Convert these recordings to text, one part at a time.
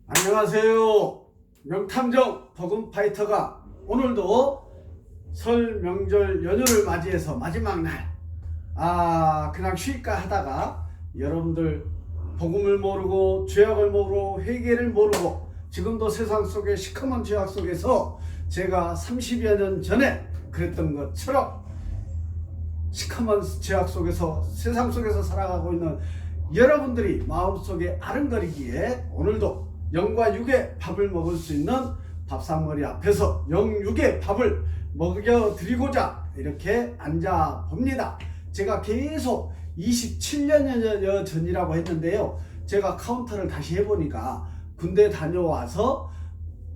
안녕하세요. 명탐정 복음파이터가 오늘도 설 명절 연휴를 맞이해서 마지막 날 그냥 쉴까 하다가 여러분들 복음을 모르고 죄악을 모르고 회개를 모르고 지금도 세상 속의 시커먼 죄악 속에서 제가 30여 년 전에 그랬던 것처럼 시커먼 죄악 속에서 세상 속에서 살아가고 있는 여러분들이 마음속에 아른거리기에 오늘도 영과 육의 밥을 먹을 수 있는 밥상머리 앞에서 영육의 밥을 먹여드리고자 이렇게 앉아봅니다. 제가 계속 27년여 전이라고 했는데요. 제가 카운터를 다시 해보니까 군대 다녀와서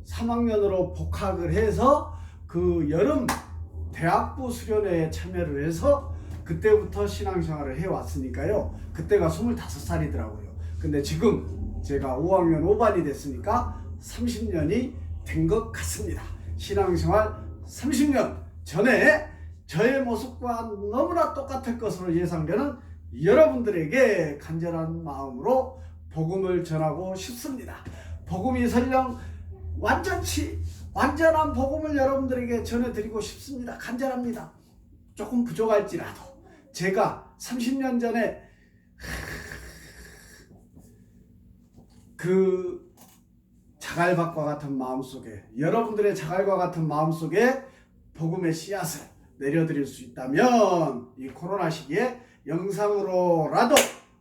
3학년으로 복학을 해서 그 여름 대학부 수련회에 참여를 해서 그때부터 신앙생활을 해왔으니까요. 그때가 25살이더라고요. 근데 지금 제가 5학년 5반이 됐으니까 30년이 된 것 같습니다. 신앙생활 30년 전에 저의 모습과 너무나 똑같을 것으로 예상되는 여러분들에게 간절한 마음으로 복음을 전하고 싶습니다. 복음이 설령 완전한 복음을 여러분들에게 전해드리고 싶습니다. 간절합니다. 조금 부족할지라도 제가 30년 전에 그 자갈밭과 같은 마음속에 여러분들의 자갈과 같은 마음속에 복음의 씨앗을 내려드릴 수 있다면 이 코로나 시기에 영상으로라도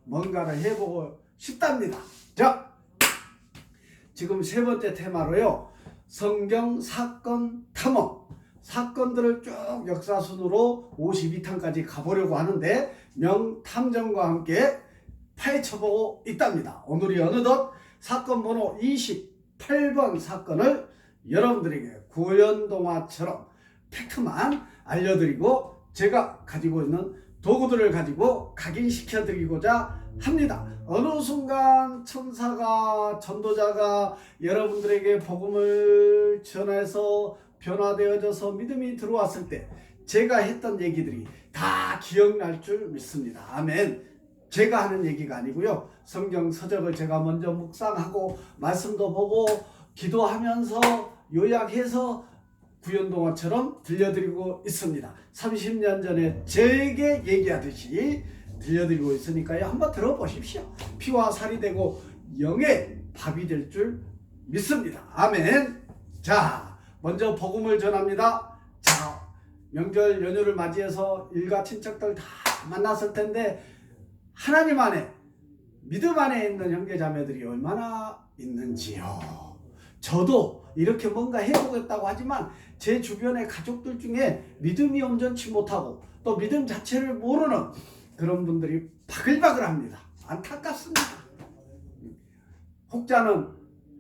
뭔가를 해보고 싶답니다. 자, 지금 세 번째 테마로요. 성경 사건 탐험. 사건들을 쭉 역사순으로 52탄까지 가보려고 하는데 명탐정과 함께 파헤쳐보고 있답니다. 오늘이 어느덧 사건 번호 28번 사건을 여러분들에게 구연동화처럼 팩트만 알려드리고 제가 가지고 있는 도구들을 가지고 각인시켜 드리고자 합니다. 어느 순간 천사가 전도자가 여러분들에게 복음을 전해서 변화되어져서 믿음이 들어왔을 때 제가 했던 얘기들이 다 기억날 줄 믿습니다. 아멘. 제가 하는 얘기가 아니고요. 성경 서적을 제가 먼저 묵상하고 말씀도 보고 기도하면서 요약해서 구연동화처럼 들려드리고 있습니다. 30년 전에 저에게 얘기하듯이 들려드리고 있으니까요. 한번 들어보십시오. 피와 살이 되고 영의 밥이 될 줄 믿습니다. 아멘. 자, 먼저 복음을 전합니다. 자, 명절 연휴를 맞이해서 일가 친척들 다 만났을 텐데 하나님 안에 믿음 안에 있는 형제자매들이 얼마나 있는지요. 저도 이렇게 뭔가 해보겠다고 하지만 제 주변의 가족들 중에 믿음이 온전치 못하고 또 믿음 자체를 모르는 그런 분들이 바글바글합니다. 안타깝습니다. 혹자는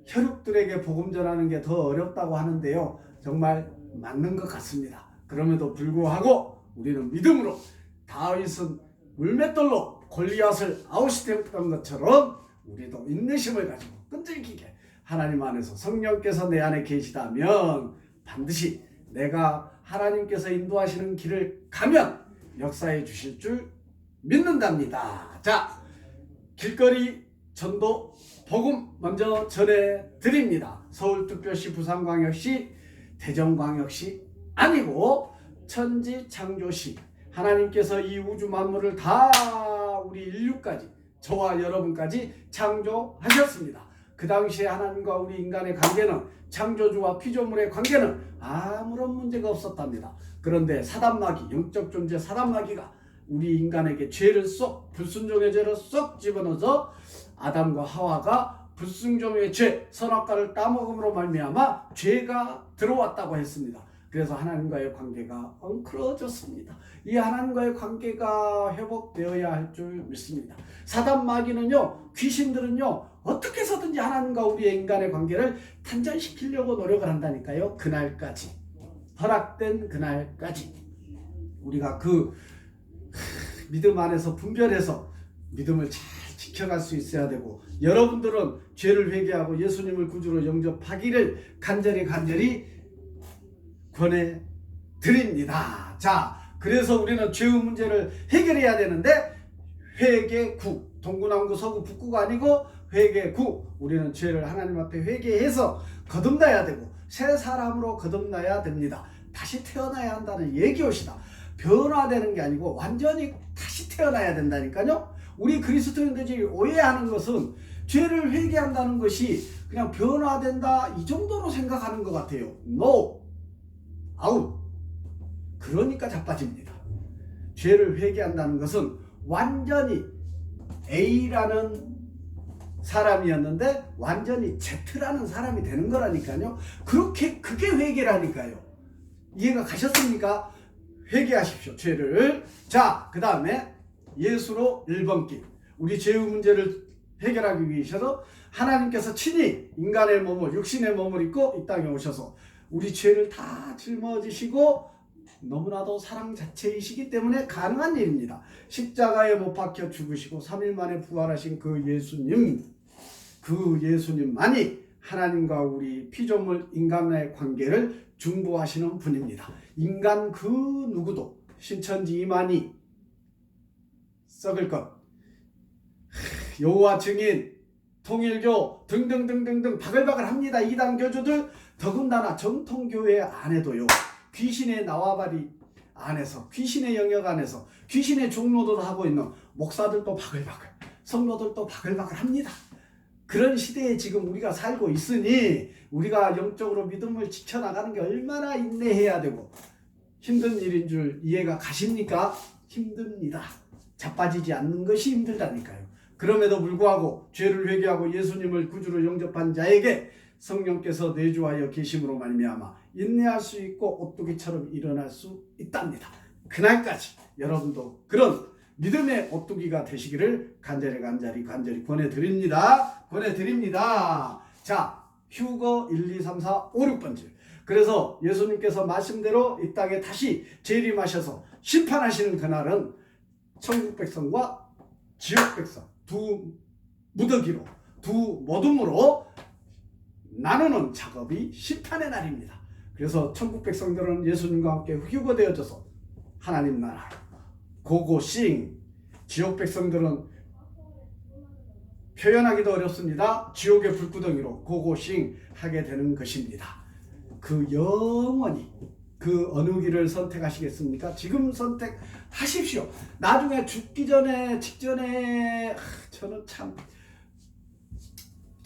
혈육들에게 복음 전하는 게 더 어렵다고 하는데요. 정말 맞는 것 같습니다. 그럼에도 불구하고 우리는 믿음으로 다윗은 물맷돌로 골리앗을 아웃시켰던 것처럼 우리도 인내심을 가지고 끈질기게 하나님 안에서 성령께서 내 안에 계시다면 반드시 내가 하나님께서 인도하시는 길을 가면 역사해 주실 줄 믿는답니다. 자, 길거리 전도 복음 먼저 전해드립니다. 서울특별시, 부산광역시, 대전광역시 아니고 천지창조시 하나님께서 이 우주 만물을 다 우리 인류까지 저와 여러분까지 창조하셨습니다. 그 당시에 하나님과 우리 인간의 관계는 창조주와 피조물의 관계는 아무런 문제가 없었답니다. 그런데 사단마귀, 영적 존재 사단마귀가 우리 인간에게 죄를 불순종의 죄를 쏙 집어넣어서 아담과 하와가 불순종의 죄, 선악과를 따먹음으로 말미암아 죄가 들어왔다고 했습니다. 그래서 하나님과의 관계가 엉클어졌습니다. 이 하나님과의 관계가 회복되어야 할 줄 믿습니다. 사단 마귀는요, 귀신들은요, 어떻게 해서든지 하나님과 우리의 인간의 관계를 단절시키려고 노력을 한다니까요. 그날까지, 허락된 그날까지 우리가 그 믿음 안에서 분별해서 믿음을 잘 지켜갈 수 있어야 되고, 여러분들은 죄를 회개하고 예수님을 구주로 영접하기를 간절히 권해드립니다. 자, 그래서 우리는 죄의 문제를 해결해야 되는데 회개구, 동구남구 서구 북구가 아니고 회개 구. 우리는 죄를 하나님 앞에 회개해서 거듭나야 되고 새 사람으로 거듭나야 됩니다. 다시 태어나야 한다는 얘기옷이다. 변화되는 게 아니고 완전히 다시 태어나야 된다니까요. 우리 그리스도인들이 오해하는 것은 죄를 회개한다는 것이 그냥 변화된다 이 정도로 생각하는 것 같아요. No. 아웃. 그러니까 자빠집니다. 죄를 회개한다는 것은 완전히 A라는 사람이었는데 완전히 Z라는 사람이 되는 거라니까요. 그게 회개라니까요. 이해가 가셨습니까? 회개하십시오, 죄를. 자, 그 다음에 예수로 1번 길. 우리 죄의 문제를 해결하기 위해서 하나님께서 친히 인간의 몸을, 육신의 몸을 입고 이 땅에 오셔서 우리 죄를 다 짊어지시고 너무나도 사랑 자체이시기 때문에 가능한 일입니다. 십자가에 못 박혀 죽으시고 3일 만에 부활하신 그 예수님만이 하나님과 우리 피조물 인간의 관계를 중보하시는 분입니다. 인간 그 누구도 신천지 이만희 썩을 것, 여호와 증인, 통일교 등등등등등 바글바글합니다. 이단 교주들 더군다나 정통교회 안에도요. 귀신의縄張り안에서, 귀신의 영역 안에서 귀신의 종로도 하고 있는 목사들도 바글바글, 성도들도 바글바글합니다. 그런 시대에 지금 우리가 살고 있으니 우리가 영적으로 믿음을 지켜나가는 게 얼마나 인내해야 되고 힘든 일인 줄 이해가 가십니까? 힘듭니다. 자빠지지 않는 것이 힘들다니까요. 그럼에도 불구하고 죄를 회개하고 예수님을 구주로 영접한 자에게 성령께서 내주하여 계심으로 말미암아 인내할 수 있고 오뚜기처럼 일어날 수 있답니다. 그날까지 여러분도 그런 믿음의 오뚜기가 되시기를 간절히 권해드립니다. 자, 휴거 1, 2, 3, 4, 5, 6번째. 그래서 예수님께서 말씀대로 이 땅에 다시 재림하셔서 심판하시는 그날은 천국 백성과 지옥 백성 두 무더기로, 두 모둠으로 나누는 작업이 심판의 날입니다. 그래서 천국 백성들은 예수님과 함께 휴거되어져서 하나님 나라로 고고싱, 지옥 백성들은 표현하기도 어렵습니다. 지옥의 불구덩이로 고고싱 하게 되는 것입니다. 그 영원히 그 어느 길을 선택하시겠습니까? 지금 선택하십시오. 나중에 죽기 전에 직전에 저는 참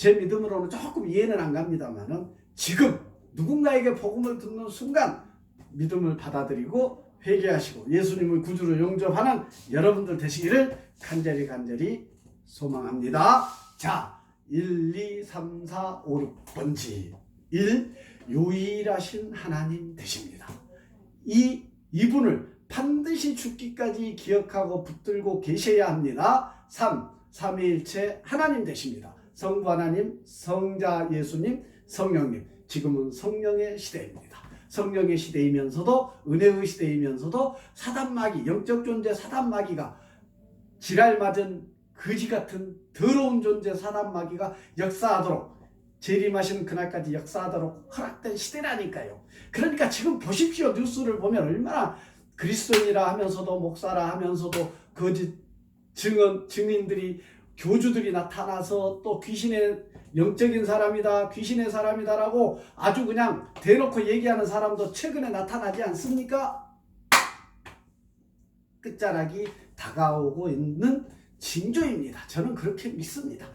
제 믿음으로는 조금 이해는 안 갑니다만은 지금 누군가에게 복음을 듣는 순간 믿음을 받아들이고 회개하시고 예수님을 구주로 영접하는 여러분들 되시기를 간절히 소망합니다. 자, 1, 2, 3, 4, 5, 6번째 1. 유일하신 하나님 되십니다. 이분을 반드시 죽기까지 기억하고 붙들고 계셔야 합니다. 3. 삼위일체 하나님 되십니다. 성부 하나님, 성자 예수님, 성령님. 지금은 성령의 시대입니다. 성령의 시대이면서도 은혜의 시대이면서도 사단마귀, 영적 존재 사단마귀가 지랄 맞은 거지 같은 더러운 존재 사단마귀가 역사하도록 재림하시는 그날까지 역사하도록 허락된 시대라니까요. 그러니까 지금 보십시오. 뉴스를 보면 얼마나 그리스도인이라 하면서도 목사라 하면서도 거짓 증인들이 교주들이 나타나서 또 귀신의 영적인 사람이다, 귀신의 사람이다라고 아주 그냥 대놓고 얘기하는 사람도 최근에 나타나지 않습니까? 끝자락이 다가오고 있는 징조입니다. 저는 그렇게 믿습니다.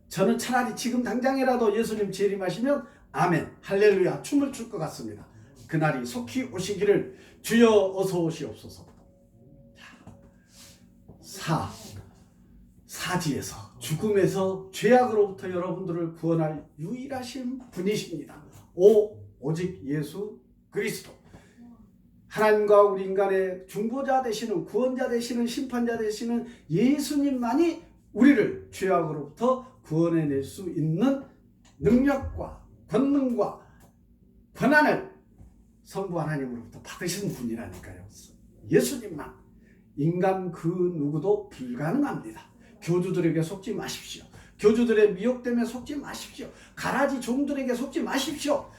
저는 차라리 지금 당장이라도 예수님 재림하시면 아멘, 할렐루야 춤을 출 것 같습니다. 그날이 속히 오시기를 주여 어서 오시옵소서. 사지에서, 죽음에서, 죄악으로부터 여러분들을 구원할 유일하신 분이십니다. 오직 예수 그리스도. 하나님과 우리 인간의 중보자 되시는, 구원자 되시는, 심판자 되시는 예수님만이 우리를 죄악으로부터 구원해낼 수 있는 능력과 권능과 권한을 성부 하나님으로부터 받으신 분이라니까요. 예수님만. 인간 그 누구도 불가능합니다. 교주들에게 속지 마십시오. 교주들의 미혹 때문에 속지 마십시오. 가라지 종들에게 속지 마십시오.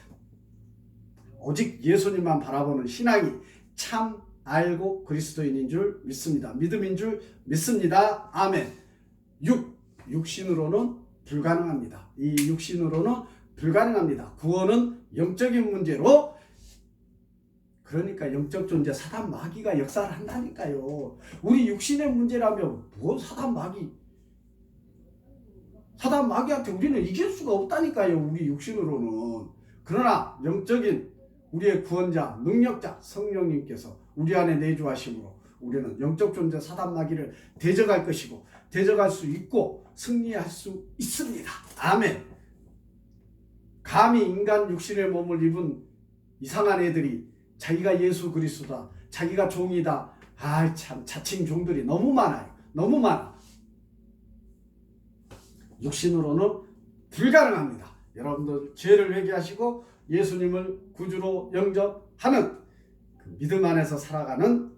오직 예수님만 바라보는 신앙이 참 알고 그리스도인인 줄 믿습니다. 믿음인 줄 믿습니다. 아멘. 육신으로는 불가능합니다. 이 육신으로는 불가능합니다. 구원은 영적인 문제로, 그러니까 영적 존재 사단 마귀가 역사를 한다니까요. 우리 육신의 문제라면 뭐 사단 마귀한테 우리는 이길 수가 없다니까요. 우리 육신으로는. 그러나 영적인 우리의 구원자, 능력자 성령님께서 우리 안에 내주하심으로 우리는 영적 존재 사단 마귀를 대적할 것이고 대적할 수 있고 승리할 수 있습니다. 아멘. 감히 인간 육신의 몸을 입은 이상한 애들이 자기가 예수 그리스도다, 자기가 종이다, 참 자칭 종들이 너무 많아요. 너무 많아. 육신으로는 불가능합니다. 여러분들 죄를 회개하시고 예수님을 구주로 영접하는 그 믿음 안에서 살아가는,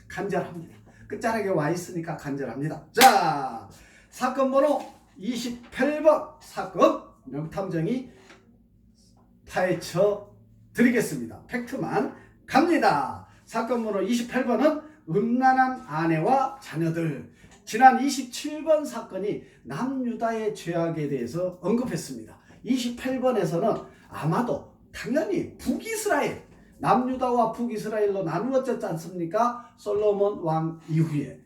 간절합니다. 끝자락에 와 있으니까 간절합니다. 자, 사건 번호 28번 사건 명탐정이 파헤쳐 드리겠습니다. 팩트만 갑니다. 사건 번호 28번은 음란한 아내와 자녀들. 지난 27번 사건이 남유다의 죄악에 대해서 언급했습니다. 28번에서는 아마도 당연히 북이스라엘, 남유다와 북이스라엘로 나누어졌지 않습니까? 솔로몬 왕 이후에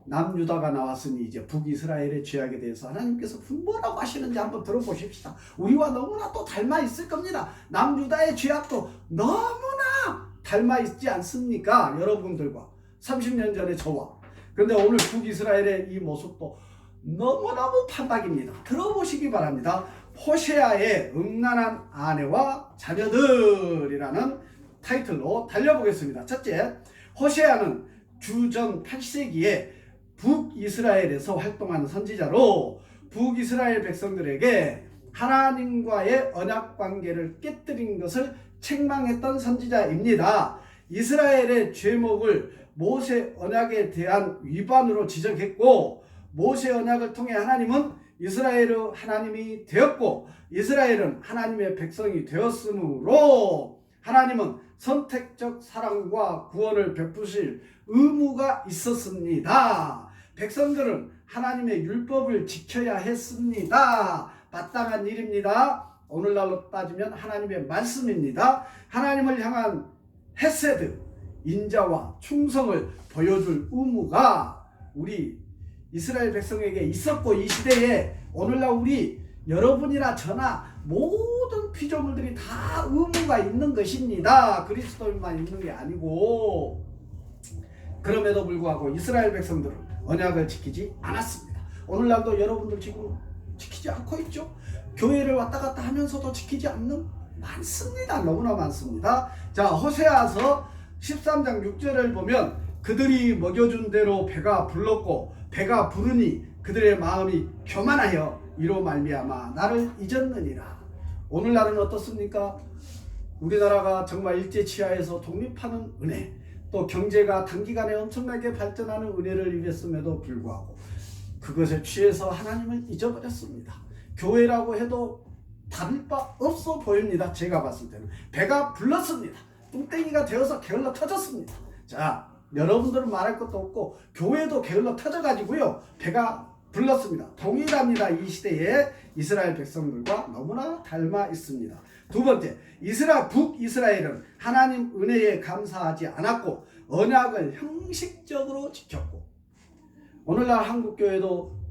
남유다가 나왔으니 이제 북이스라엘의 죄악에 대해서 하나님께서 뭐라고 하시는지 한번 들어보십시다. 우리와 너무나 또 닮아 있을 겁니다. 남유다의 죄악도 너무나 닮아 있지 않습니까? 여러분들과 30년 전에 저와. 그런데 오늘 북이스라엘의 이 모습도 너무너무 판박입니다. 들어보시기 바랍니다. 호세아의 음란한 아내와 자녀들이라는 타이틀로 달려보겠습니다. 첫째, 호세아는 주전 8세기에 북이스라엘에서 활동하는 선지자로 북이스라엘 백성들에게 하나님과의 언약관계를 깨뜨린 것을 책망했던 선지자입니다. 이스라엘의 죄목을 모세 언약에 대한 위반으로 지적했고, 모세 언약을 통해 하나님은 이스라엘의 하나님이 되었고 이스라엘은 하나님의 백성이 되었으므로 하나님은 선택적 사랑과 구원을 베푸실 의무가 있었습니다. 백성들은 하나님의 율법을 지켜야 했습니다. 마땅한 일입니다. 오늘날로 따지면 하나님의 말씀입니다. 하나님을 향한 헤세드, 인자와 충성을 보여줄 의무가 우리 이스라엘 백성에게 있었고, 이 시대에 오늘날 우리 여러분이나 저나 모든 피조물들이 다 의무가 있는 것입니다. 그리스도인만 있는 게 아니고. 그럼에도 불구하고 이스라엘 백성들은 언약을 지키지 않았습니다. 오늘날도 여러분들 지금 지키지 않고 있죠. 교회를 왔다 갔다 하면서도 지키지 않는 많습니다. 너무나 많습니다. 자, 호세아서 13장 6절을 보면 그들이 먹여준 대로 배가 불렀고 배가 부르니 그들의 마음이 교만하여 이로 말미암아 나를 잊었느니라. 오늘날은 어떻습니까? 우리나라가 정말 일제치하에서 독립하는 은혜, 또 경제가 단기간에 엄청나게 발전하는 은혜를 입었음에도 불구하고 그것에 취해서 하나님을 잊어버렸습니다. 교회라고 해도 다를 바 없어 보입니다. 제가 봤을 때는 배가 불렀습니다. 뚱땡이가 되어서 게을러 터졌습니다. 자, 여러분들은 말할 것도 없고 교회도 게을러 터져가지고요 배가 불렀습니다. 동일합니다. 이 시대의 이스라엘 백성들과 너무나 닮아 있습니다. 두 번째, 북이스라엘은 하나님 은혜에 감사하지 않았고 언약을 형식적으로 지켰고, 오늘날 한국교회도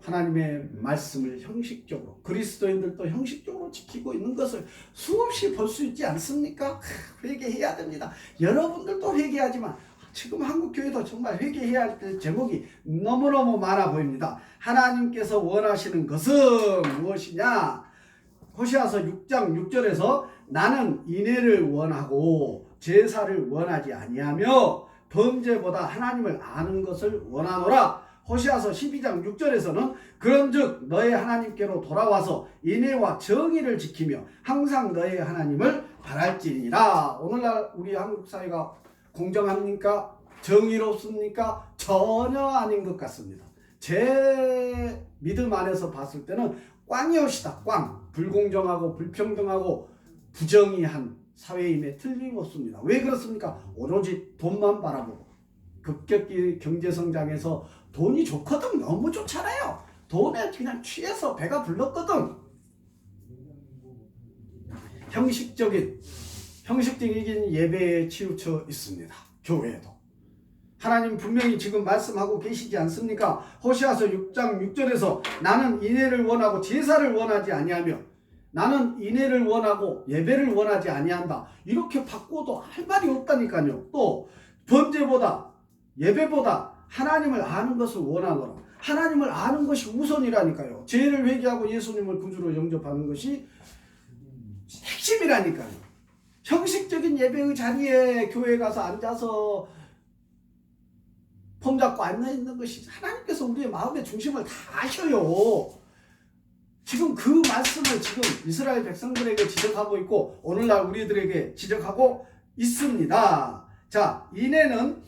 하나님의 말씀을 형식적으로, 그리스도인들도 형식적으로 지키고 있는 것을 수없이 볼 수 있지 않습니까? 회개해야 됩니다. 여러분들도 회개하지만 지금 한국교회도 정말 회개해야 할 제목이 너무너무 많아 보입니다. 하나님께서 원하시는 것은 무엇이냐? 호시아서 6장 6절에서 나는 인애를 원하고 제사를 원하지 아니하며 범죄보다 하나님을 아는 것을 원하노라. 호시아서 12장 6절에서는 그런즉 너의 하나님께로 돌아와서 인애와 정의를 지키며 항상 너의 하나님을 바랄지니라. 오늘날 우리 한국 사회가 공정합니까? 정의롭습니까? 전혀 아닌 것 같습니다. 제 믿음 안에서 봤을 때는 꽝이옵시다. 꽝. 불공정하고 불평등하고 부정의한 사회임에 틀림없습니다. 왜 그렇습니까? 오로지 돈만 바라보고 급격히 경제성장해서 돈이 좋거든. 너무 좋잖아요. 돈에 그냥 취해서 배가 불렀거든. 형식적인 예배에 치우쳐 있습니다. 교회도. 하나님 분명히 지금 말씀하고 계시지 않습니까? 호시아서 6장 6절에서 나는 인애를 원하고 제사를 원하지 아니하며 나는 인애를 원하고 예배를 원하지 아니한다. 이렇게 바꿔도 할 말이 없다니까요. 또 번제보다 예배보다 하나님을 아는 것을 원하노라. 하나님을 아는 것이 우선이라니까요. 죄를 회개하고 예수님을 구주로 영접하는 것이 핵심이라니까요. 형식적인 예배의 자리에 교회 가서 앉아서 폼 잡고 앉아있는 것이 하나님께서 우리의 마음의 중심을 다 아셔요. 지금 그 말씀을 지금 이스라엘 백성들에게 지적하고 있고 오늘날 우리들에게 지적하고 있습니다. 자, 인애는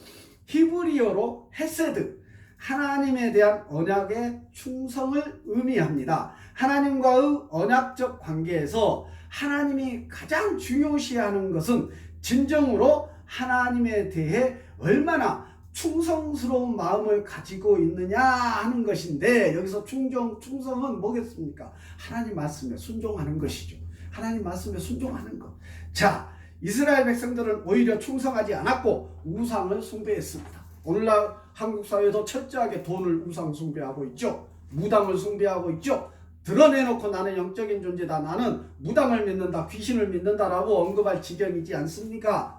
히브리어로 헤세드, 하나님에 대한 언약의 충성을 의미합니다. 하나님과의 언약적 관계에서 하나님이 가장 중요시하는 것은 진정으로 하나님에 대해 얼마나 충성스러운 마음을 가지고 있느냐 하는 것인데, 여기서 충성은 뭐겠습니까? 하나님 말씀에 순종하는 것이죠. 하나님 말씀에 순종하는 것. 자, 이스라엘 백성들은 오히려 충성하지 않았고 우상을 숭배했습니다. 오늘날 한국 사회도 철저하게 돈을 우상 숭배하고 있죠. 무당을 숭배하고 있죠. 드러내놓고 나는 영적인 존재다, 나는 무당을 믿는다, 귀신을 믿는다라고 언급할 지경이지 않습니까?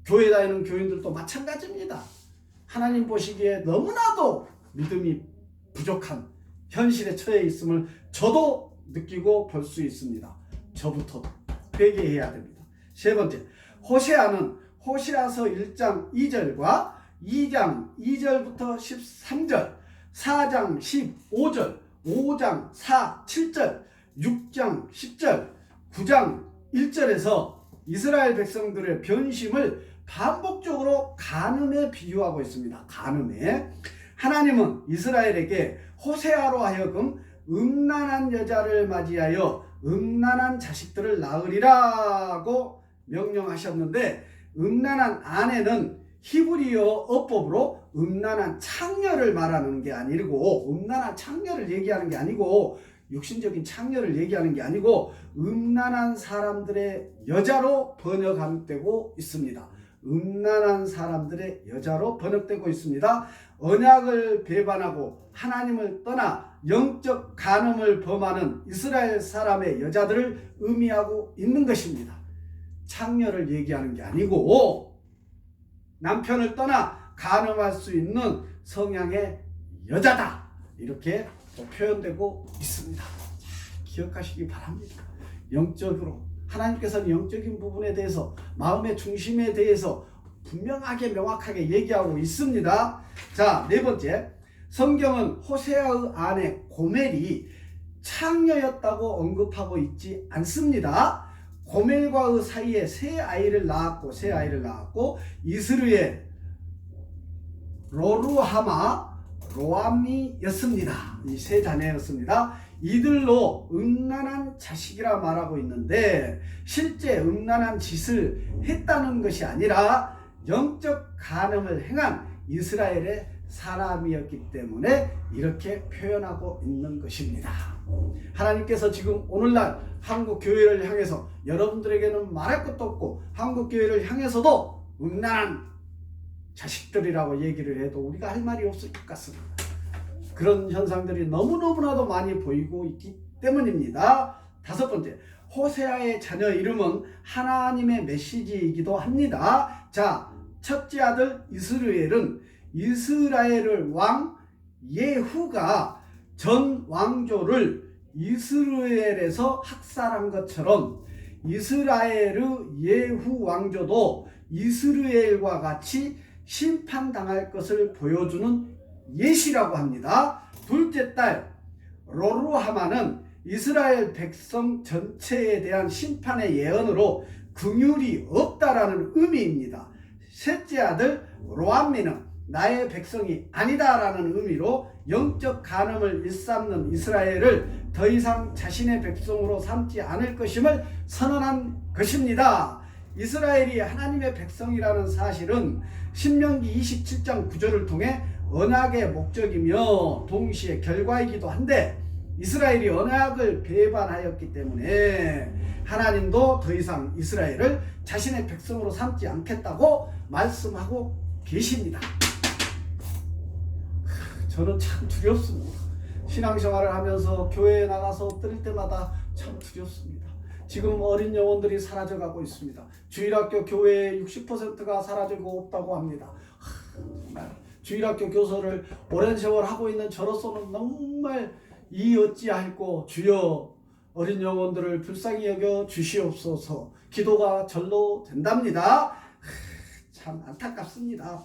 교회 다니는 교인들도 마찬가지입니다. 하나님 보시기에 너무나도 믿음이 부족한 현실에 처해 있음을 저도 느끼고 볼 수 있습니다. 저부터 회개해야 됩니다. 세 번째, 호세아는 호시아서 1장 2절과 2장 2절부터 13절, 4장 15절, 5장 4, 7절, 6장 10절, 9장 1절에서 이스라엘 백성들의 변심을 반복적으로 간음에 비유하고 있습니다. 간음에. 하나님은 이스라엘에게 호세아로 하여금 음란한 여자를 맞이하여 음란한 자식들을 낳으리라고 명령하셨는데, 음란한 아내는 히브리어 어법으로 음란한 창녀를 말하는 게 아니고, 음란한 창녀를 얘기하는 게 아니고, 육신적인 창녀를 얘기하는 게 아니고 음란한 사람들의 여자로 번역되고 있습니다. 음란한 사람들의 여자로 번역되고 있습니다. 언약을 배반하고 하나님을 떠나 영적 간음을 범하는 이스라엘 사람의 여자들을 의미하고 있는 것입니다. 창녀를 얘기하는 게 아니고 남편을 떠나 간음할 수 있는 성향의 여자다, 이렇게 또 표현되고 있습니다. 기억하시기 바랍니다. 영적으로 하나님께서는 영적인 부분에 대해서, 마음의 중심에 대해서 분명하게 명확하게 얘기하고 있습니다. 자, 네 번째, 성경은 호세아의 아내 고멜이 창녀였다고 언급하고 있지 않습니다. 고멜과의 사이에 새 아이를 낳았고 이스루엘, 로루하마, 로암미였습니다. 이 세 자녀였습니다. 이들로 음란한 자식이라 말하고 있는데, 실제 음란한 짓을 했다는 것이 아니라 영적 간음을 행한 이스라엘의 사람이었기 때문에 이렇게 표현하고 있는 것입니다. 하나님께서 지금 오늘날 한국 교회를 향해서, 여러분들에게는 말할 것도 없고 한국 교회를 향해서도 음란한 자식들이라고 얘기를 해도 우리가 할 말이 없을 것 같습니다. 그런 현상들이 너무너무나도 많이 보이고 있기 때문입니다. 다섯 번째, 호세아의 자녀 이름은 하나님의 메시지이기도 합니다. 자, 첫째 아들 이스루엘은 이스라엘을 왕 예후가 전 왕조를 이스라엘에서 학살한 것처럼 이스라엘의 예후 왕조도 이스라엘과 같이 심판당할 것을 보여주는 예시라고 합니다. 둘째 딸 로루하마는 이스라엘 백성 전체에 대한 심판의 예언으로 긍휼이 없다라는 의미입니다. 셋째 아들 로암미는 나의 백성이 아니다라는 의미로 영적 간음을 일삼는 이스라엘을 더 이상 자신의 백성으로 삼지 않을 것임을 선언한 것입니다. 이스라엘이 하나님의 백성이라는 사실은 신명기 27장 9절을 통해 언약의 목적이며 동시에 결과이기도 한데 이스라엘이 언약을 배반하였기 때문에 하나님도 더 이상 이스라엘을 자신의 백성으로 삼지 않겠다고 말씀하고 계십니다. 저는 참 두렵습니다. 신앙생활을 하면서 교회에 나가서 엎드릴 때마다 참 두렵습니다. 지금 어린 영혼들이 사라져가고 있습니다. 주일학교 교회의 60%가 사라지고 없다고 합니다. 정말 주일학교 교사를 오랜 세월 하고 있는 저로서는 정말 이 어찌할꼬 주여 어린 영혼들을 불쌍히 여겨 주시옵소서. 기도가 절로 된답니다. 참 안타깝습니다.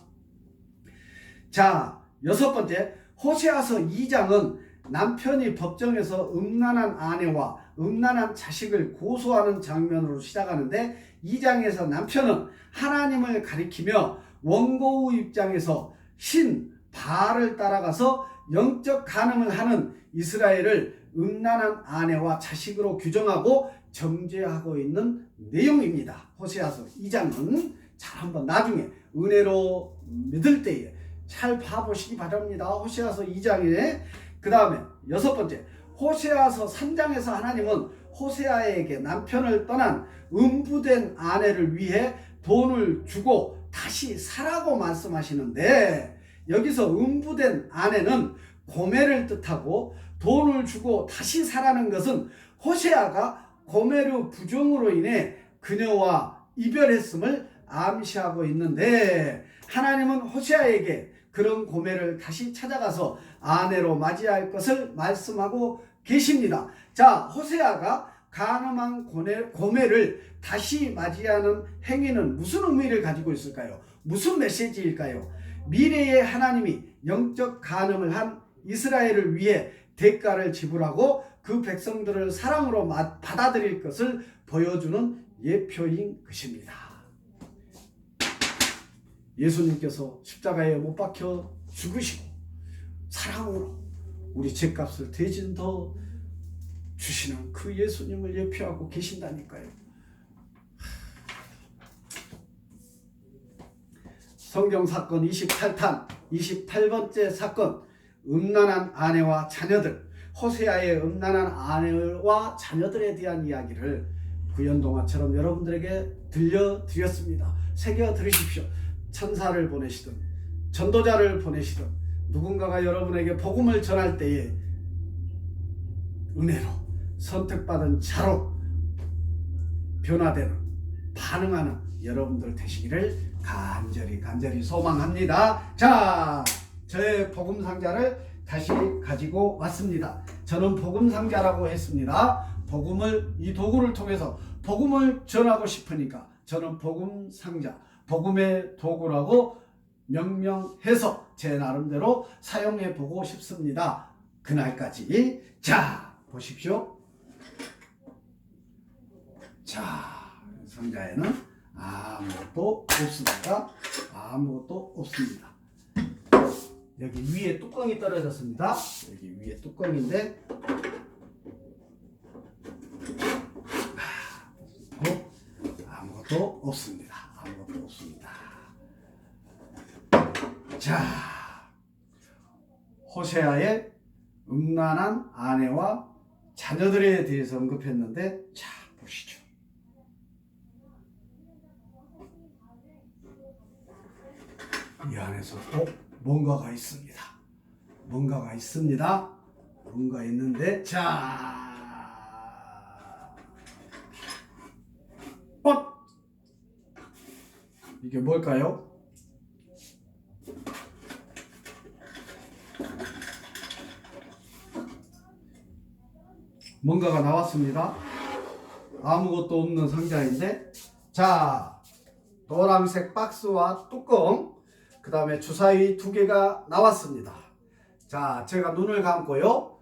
자, 6번째, 호세아서 2장은 남편이 법정에서 음란한 아내와 음란한 자식을 고소하는 장면으로 시작하는데 2장에서 남편은 하나님을 가리키며 원고우 입장에서 신 바알을 따라가서 영적 간음을 하는 이스라엘을 음란한 아내와 자식으로 규정하고 정죄하고 있는 내용입니다. 호세아서 2장은 잘 한번 나중에 은혜로 믿을 때에 잘 봐보시기 바랍니다. 호세아서 2장에 그 다음에 6번째, 호세아서 3장에서 하나님은 호세아에게 남편을 떠난 음부된 아내를 위해 돈을 주고 다시 사라고 말씀하시는데 여기서 음부된 아내는 고멜을 뜻하고 돈을 주고 다시 사라는 것은 호세아가 고멜의 부정으로 인해 그녀와 이별했음을 암시하고 있는데 하나님은 호세아에게 그런 고멜을 다시 찾아가서 아내로 맞이할 것을 말씀하고 계십니다. 자, 호세아가 간음한 고멜을 다시 맞이하는 행위는 무슨 의미를 가지고 있을까요? 무슨 메시지일까요? 미래의 하나님이 영적 간음을 한 이스라엘을 위해 대가를 지불하고 그 백성들을 사랑으로 받아들일 것을 보여주는 예표인 것입니다. 예수님께서 십자가에 못 박혀 죽으시고 사랑으로 우리 죄값을 대신 더 주시는 그 예수님을 예표하고 계신다니까요. 성경사건 28탄 28번째 사건, 음란한 아내와 자녀들. 호세아의 음란한 아내와 자녀들에 대한 이야기를 구연동화처럼 여러분들에게 들려드렸습니다. 새겨 들으십시오. 천사를 보내시든 전도자를 보내시든 누군가가 여러분에게 복음을 전할 때에 은혜로 선택받은 자로 변화되는, 반응하는 여러분들 되시기를 간절히 소망합니다. 자, 저의 복음 상자를 다시 가지고 왔습니다. 저는 복음 상자라고 했습니다. 복음을, 이 도구를 통해서 복음을 전하고 싶으니까 저는 복음 상자, 복음의 도구라고 명명해서 제 나름대로 사용해 보고 싶습니다. 그날까지. 자, 보십시오. 자, 상자에는 아무것도 없습니다. 아무것도 없습니다. 여기 위에 뚜껑이 떨어졌습니다. 여기 위에 뚜껑인데 아무것도 없습니다. 아무것도 없습니다. 자, 호세아의 음란한 아내와 자녀들에 대해서 언급했는데, 자, 보시죠. 이 안에서 또 뭔가가 있습니다. 뭔가가 있습니다. 뭔가 있는데, 자, 이게 뭘까요? 뭔가가 나왔습니다. 아무것도 없는 상자인데, 자, 노란색 박스와 뚜껑, 그 다음에 주사위 2개가 나왔습니다. 자, 제가 눈을 감고요,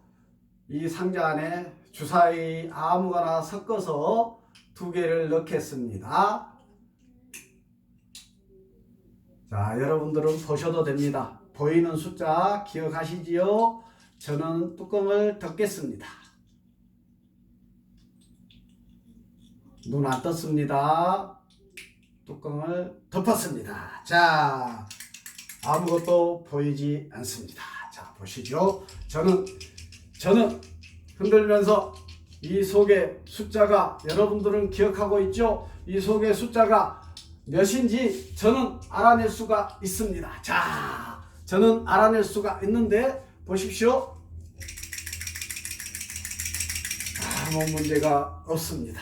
이 상자 안에 주사위 아무거나 섞어서 2개를 넣겠습니다. 자, 여러분들은 보셔도 됩니다. 보이는 숫자 기억하시지요? 저는 뚜껑을 덮겠습니다. 눈 안 떴습니다. 뚜껑을 덮었습니다. 자, 아무것도 보이지 않습니다. 자, 보시죠. 저는 흔들면서 이 속에 숫자가 여러분들은 기억하고 있죠? 이 속에 숫자가 몇인지 저는 알아낼 수가 있습니다. 자, 저는 알아낼 수가 있는데 보십시오. 아무 문제가 없습니다.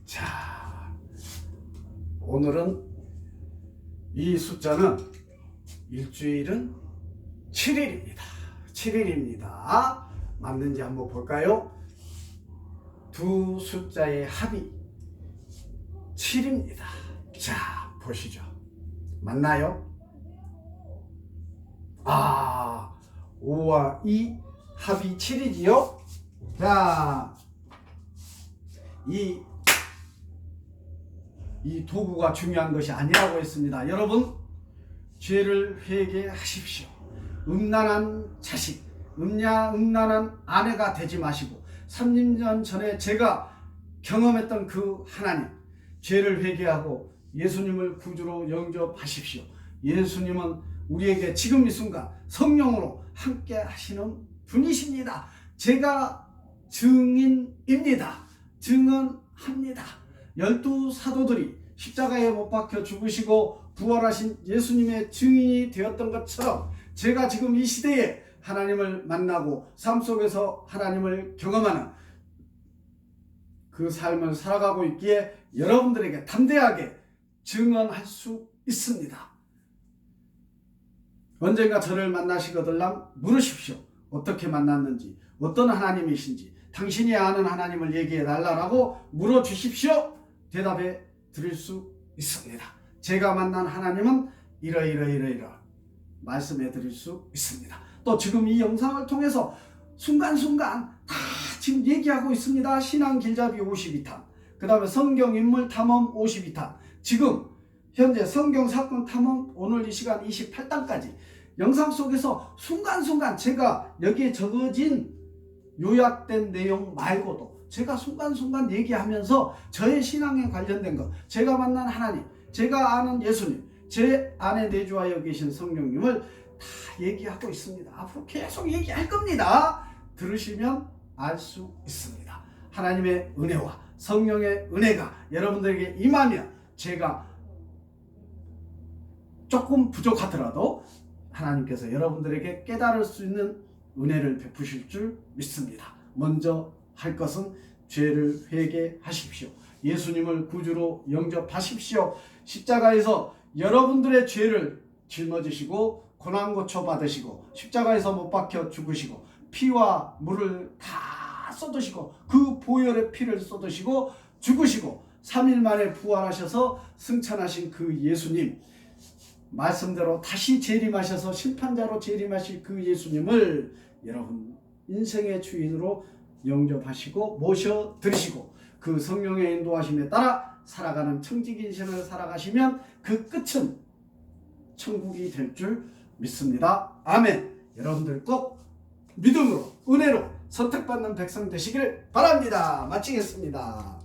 자, 오늘은 이 숫자는 일주일은 7일입니다. 7일입니다. 맞는지 한번 볼까요? 두 숫자의 합이 7입니다. 자, 보시죠. 맞나요? 5와 2 합이 7이지요? 자, 이 도구가 중요한 것이 아니라고 했습니다. 여러분, 죄를 회개하십시오. 음란한 자식, 음란한 아내가 되지 마시고 30년 전에 제가 경험했던 그 하나님, 죄를 회개하고 예수님을 구주로 영접하십시오. 예수님은 우리에게 지금 이 순간 성령으로 함께 하시는 분이십니다. 제가 증인입니다. 증언합니다. 12 사도들이 십자가에 못 박혀 죽으시고 부활하신 예수님의 증인이 되었던 것처럼 제가 지금 이 시대에 하나님을 만나고 삶 속에서 하나님을 경험하는 그 삶을 살아가고 있기에 여러분들에게 담대하게 증언할 수 있습니다. 언젠가 저를 만나시거들랑 물으십시오. 어떻게 만났는지, 어떤 하나님이신지, 당신이 아는 하나님을 얘기해 달라고 물어주십시오. 대답해 드릴 수 있습니다. 제가 만난 하나님은 이러이러 말씀해 드릴 수 있습니다. 또 지금 이 영상을 통해서 순간순간 다 지금 얘기하고 있습니다. 신앙 길잡이 52탄, 그 다음에 성경 인물 탐험 52탄, 지금 현재 성경 사건 탐험 오늘 이 시간 28탄까지 영상 속에서 순간순간 제가 여기에 적어진 요약된 내용 말고도 제가 순간순간 얘기하면서 저의 신앙에 관련된 것, 제가 만난 하나님, 제가 아는 예수님, 제 안에 내주하여 계신 성령님을 다 얘기하고 있습니다. 앞으로 계속 얘기할 겁니다. 들으시면 알 수 있습니다. 하나님의 은혜와 성령의 은혜가 여러분들에게 임하면 제가 조금 부족하더라도 하나님께서 여러분들에게 깨달을 수 있는 은혜를 베푸실 줄 믿습니다. 먼저 할 것은 죄를 회개하십시오. 예수님을 구주로 영접하십시오. 십자가에서 여러분들의 죄를 짊어지시고 고난고초 받으시고 십자가에서 못 박혀 죽으시고 피와 물을 다 쏟으시고 그 보혈의 피를 쏟으시고 죽으시고 3일 만에 부활하셔서 승천하신 그 예수님, 말씀대로 다시 재림하셔서 심판자로 재림하실 그 예수님을 여러분 인생의 주인으로 영접하시고 모셔드리시고 그 성령의 인도하심에 따라 살아가는 청지기 인생을 살아가시면 그 끝은 천국이 될 줄 믿습니다. 아멘. 여러분들 꼭 믿음으로 은혜로 선택받는 백성 되시길 바랍니다. 마치겠습니다.